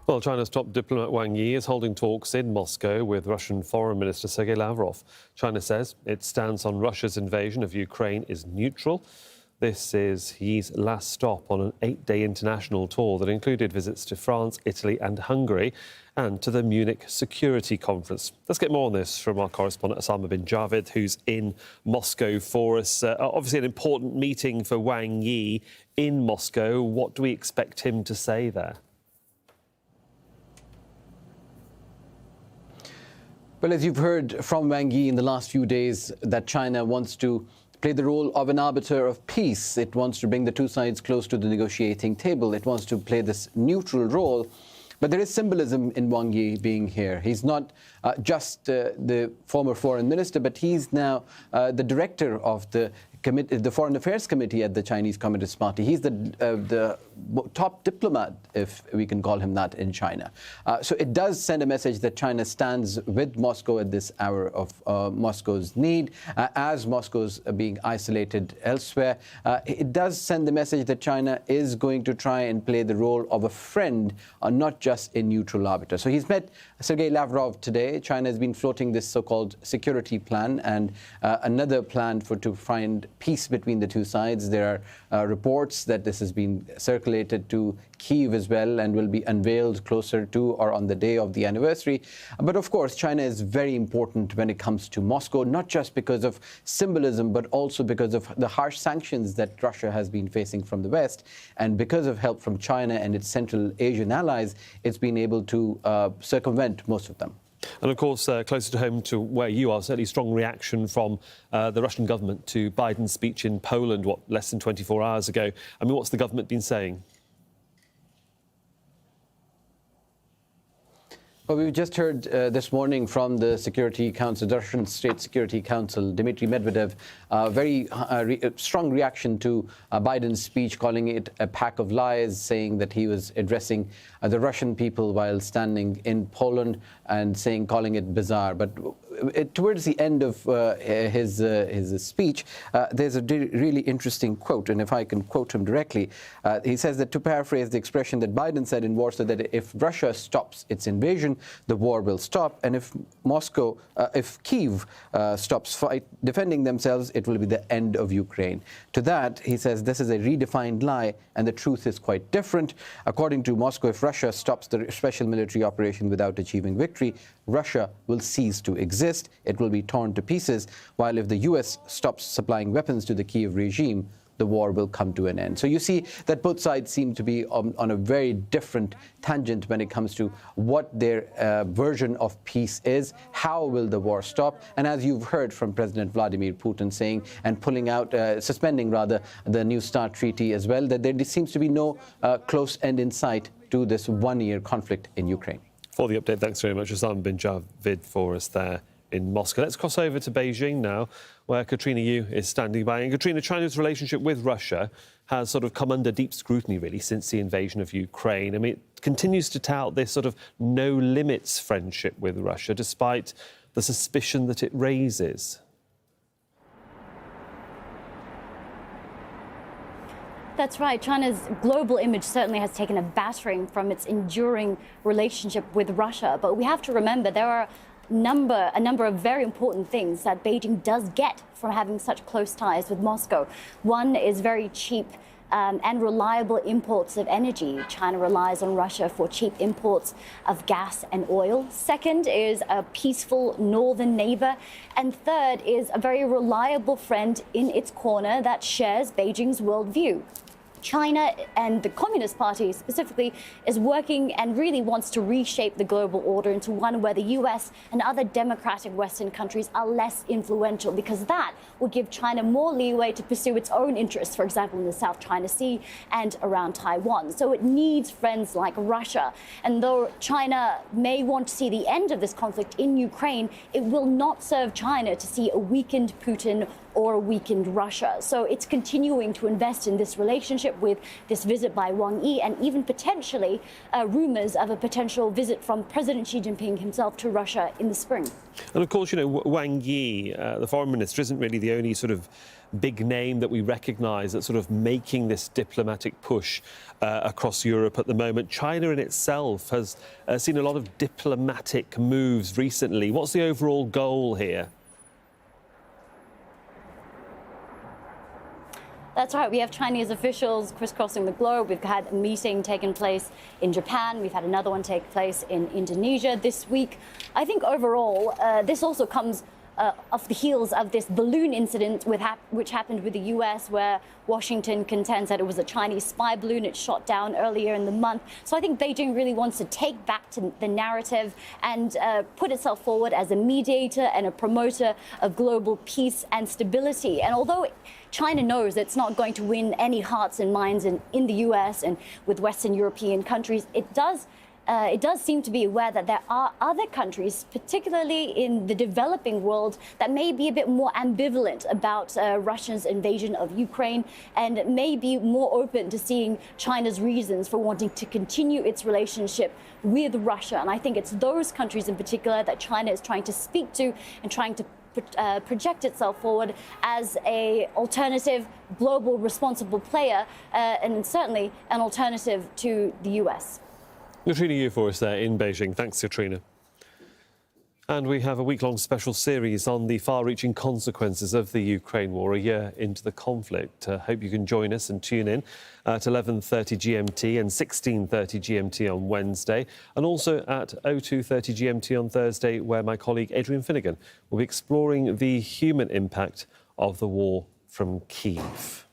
Well, China's top diplomat Wang Yi is holding talks in Moscow with Russian Foreign Minister Sergei Lavrov. China says its stance on Russia's invasion of Ukraine is neutral. This is Yi's last stop on an 8-day international tour that included visits to France, Italy and Hungary and to the Munich Security Conference. Let's get more on this from our correspondent Osama bin Javid, who's in Moscow for us. Obviously an important meeting for Wang Yi in Moscow. What do we expect him to say there? Well, as you've heard from Wang Yi in the last few days, that China wants to play the role of an arbiter of peace. It wants to bring the two sides close to the negotiating table. It wants to play this neutral role. But there is symbolism in Wang Yi being here. He's not just the former foreign minister, but he's now the director of the Foreign Affairs Committee at the Chinese Communist Party. He's the top diplomat, if we can call him that, in China. So it does send a message that China stands with Moscow at this hour of Moscow's need, as Moscow's being isolated elsewhere. It does send the message that China is going to try and play the role of a friend, not just a neutral arbiter. So he's met Sergei Lavrov today. China has been floating this so-called security plan and another plan to find peace between the two sides. There are reports that this has been circulated to Kyiv as well and will be unveiled closer to or on the day of the anniversary. But of course, China is very important when it comes to Moscow, not just because of symbolism, but also because of the harsh sanctions that Russia has been facing from the West. And because of help from China and its Central Asian allies, it's been able to circumvent most of them. And of course, closer to home to where you are, certainly strong reaction from the Russian government to Biden's speech in Poland, less than 24 hours ago. I mean, what's the government been saying? Well, we've just heard this morning from the Security Council, the Russian State Security Council, Dmitry Medvedev, very strong reaction to Biden's speech, calling it a pack of lies, saying that he was addressing the Russian people while standing in Poland and calling it bizarre. But towards the end of his speech, there's a really interesting quote, and if I can quote him directly, he says that, to paraphrase the expression that Biden said in Warsaw, that if Russia stops its invasion, the war will stop, and if Kyiv stops defending themselves, it will be the end of Ukraine. To that, he says, this is a redefined lie, and the truth is quite different. According to Moscow, if Russia stops the special military operation without achieving victory, Russia will cease to exist. It will be torn to pieces, while if the US stops supplying weapons to the Kyiv regime, the war will come to an end. So you see that both sides seem to be on a very different tangent when it comes to what their version of peace is, how will the war stop, and as you've heard from President Vladimir Putin saying and suspending the New START treaty as well, that there seems to be no close end in sight to this one-year conflict in Ukraine. For the update, thanks very much, Osama bin Javid, for us there in Moscow. Let's cross over to Beijing now, where Katrina Yu is standing by. And Katrina, China's relationship with Russia has sort of come under deep scrutiny, really, since the invasion of Ukraine. I mean, it continues to tout this sort of no-limits friendship with Russia, despite the suspicion that it raises. That's right. China's global image certainly has taken a battering from its enduring relationship with Russia. But we have to remember there are a number of very important things that Beijing does get from having such close ties with Moscow. One is very cheap and reliable imports of energy. China relies on Russia for cheap imports of gas and oil. Second is a peaceful northern neighbor. And third is a very reliable friend in its corner that shares Beijing's worldview. China and the Communist Party specifically is working and really wants to reshape the global order into one where the US and other democratic Western countries are less influential, because that will give China more leeway to pursue its own interests, for example, in the South China Sea and around Taiwan. So it needs friends like Russia. And though China may want to see the end of this conflict in Ukraine, it will not serve China to see a weakened Putin or a weakened Russia. So it's continuing to invest in this relationship with this visit by Wang Yi, and even potentially rumors of a potential visit from President Xi Jinping himself to Russia in the spring. And of course, you know, Wang Yi, the foreign minister, isn't really the only sort of big name that we recognise that's sort of making this diplomatic push across Europe at the moment. China in itself has seen a lot of diplomatic moves recently. What's the overall goal here? That's right. We have Chinese officials crisscrossing the globe. We've had a meeting taking place in Japan. We've had another one take place in Indonesia this week. I think overall, this also comes off the heels of this balloon incident which happened with the US, where Washington contends that it was a Chinese spy balloon. It shot down earlier in the month. So I think Beijing really wants to take back to the narrative and put itself forward as a mediator and a promoter of global peace and stability. And although China knows it's not going to win any hearts and minds in the US and with Western European countries, it does seem to be aware that there are other countries, particularly in the developing world, that may be a bit more ambivalent about Russia's invasion of Ukraine and may be more open to seeing China's reasons for wanting to continue its relationship with Russia. And I think it's those countries in particular that China is trying to speak to and trying to project itself forward as an alternative, global, responsible player, and certainly an alternative to the US. Katrina, you for us there in Beijing. Thanks, Katrina. And we have a week-long special series on the far-reaching consequences of the Ukraine war, a year into the conflict. Hope you can join us and tune in at 11:30 GMT and 16:30 GMT on Wednesday, and also at 02:30 GMT on Thursday, where my colleague Adrian Finnegan will be exploring the human impact of the war from Kyiv.